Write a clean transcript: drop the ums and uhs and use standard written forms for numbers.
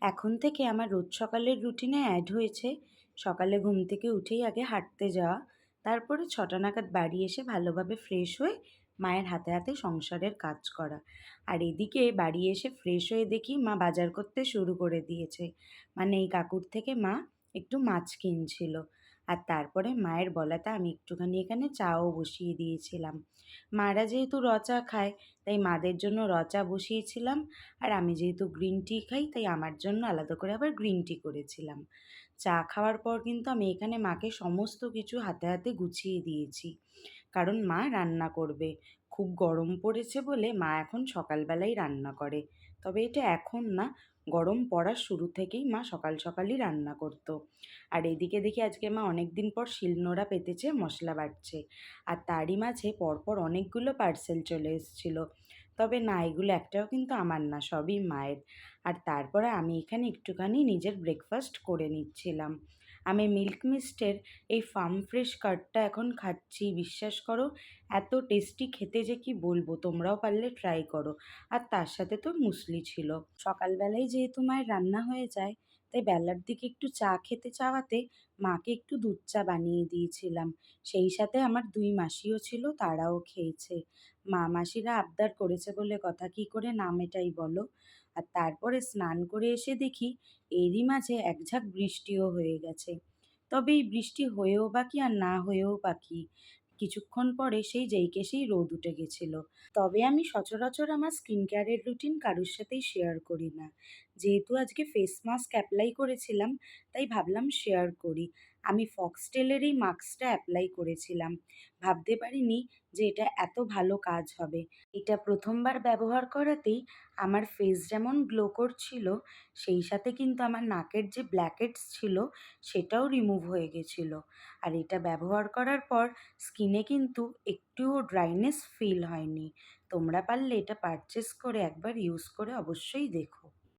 এখন থেকে আমার রোজ সকালের রুটিনে অ্যাড হয়েছে সকালে ঘুম থেকে উঠেই আগে হাঁটতে যাওয়া, তারপরে ৬টা নাগাদ বাড়ি এসে ভালোভাবে ফ্রেশ হয়ে মায়ের হাতে হাতে সংসারের কাজ করা। আর এদিকে বাড়ি এসে ফ্রেশ হয়ে দেখি মা বাজার করতে শুরু করে দিয়েছে। মানে এই কাকুর থেকে মা একটু মাছ কিনছিল। আর তারপরে মায়ের বলাতে আমি একটুখানি এখানে চাও বসিয়ে দিয়েছিলাম। মারা যেহেতু র চা খায়, তাই মাদের জন্য র চা বসিয়েছিলাম। আর আমি যেহেতু গ্রিন টি খাই, তাই আমার জন্য আলাদা করে আবার গ্রিন টি করেছিলাম। চা খাওয়ার পর কিন্তু আমি এখানে মাকে সমস্ত কিছু হাতে হাতে গুছিয়ে দিয়েছি, কারণ মা রান্না করবে। খুব গরম পড়েছে বলে মা এখন সকালবেলাই রান্না করে। তবে এটা এখন না, গরম পড়ার শুরু থেকেই মা সকাল সকালই রান্না করতো। আর এদিকে দেখি আজকে মা অনেক দিন পর শিলনোড়া পেতেছে, মশলা বাটছে। আর তারই মাঝে পরপর অনেকগুলো পার্সেল চলে এসেছিল। তবে না, এগুলো একটাও কিন্তু আমার না, সবই মায়ের। আর তারপরে আমি এখানে একটুখানি নিজের ব্রেকফাস্ট করে নিচ্ছিলাম। আমি মিল্ক মিস্টের এই ফার্ম ফ্রেশ কার্ডটা এখন খাচ্ছি, বিশ্বাস করো। এত টেস্টি খেতে যে কি বলবো, তোমরাও পারলে ট্রাই করো। আর তার সাথে তো মুসলি ছিল। সকালবেলায় যেহেতু মায়ের রান্না হয়ে যায়, তাই বেলার দিকে একটু চা খেতে চাওয়াতে মাকে একটু দুধ চা বানিয়ে দিয়েছিলাম। সেই সাথে আমার ২ মাসিও ছিল, তারাও খেয়েছে। মাসিরা আবদার করেছে বলে কথা, কী করে না মেটাই বলো। আর তারপরে স্নান করে এসে দেখি এরই মাঝে একঝাঁক বৃষ্টিও হয়ে গেছে। তবে এই বৃষ্টি হয়েও বা কি আর না হয়েও বা কি, কিছুক্ষণ পরে যেই রোদ উঠে গেছিল। তবে আমি সচরাচর আমার স্কিন কেয়ারের রুটিন কারোর সাথেই শেয়ার করি না। যেহেতু আজকে ফেস মাস্ক অ্যাপ্লাই করেছিলাম, তাই ভাবলাম শেয়ার করি। আমি ফক্সটেলের এই মাস্কটা অ্যাপ্লাই করেছিলাম। ভাবতে পারিনি যে এটা এত ভালো কাজ হবে। এটা ১ম বার ব্যবহার করাতেই আমার ফেস যেমন গ্লো করছিল, সেই সাথে কিন্তু আমার নাকের যে ব্ল্যাকহেডস ছিল, সেটাও রিমুভ হয়ে গেছিল। আর এটা ব্যবহার করার পর স্কিনে কিন্তু একটুও ড্রাইনেস ফিল হয়নি। তোমরা পারলে এটা পারচেজ করে একবার ইউজ করে অবশ্যই দেখো।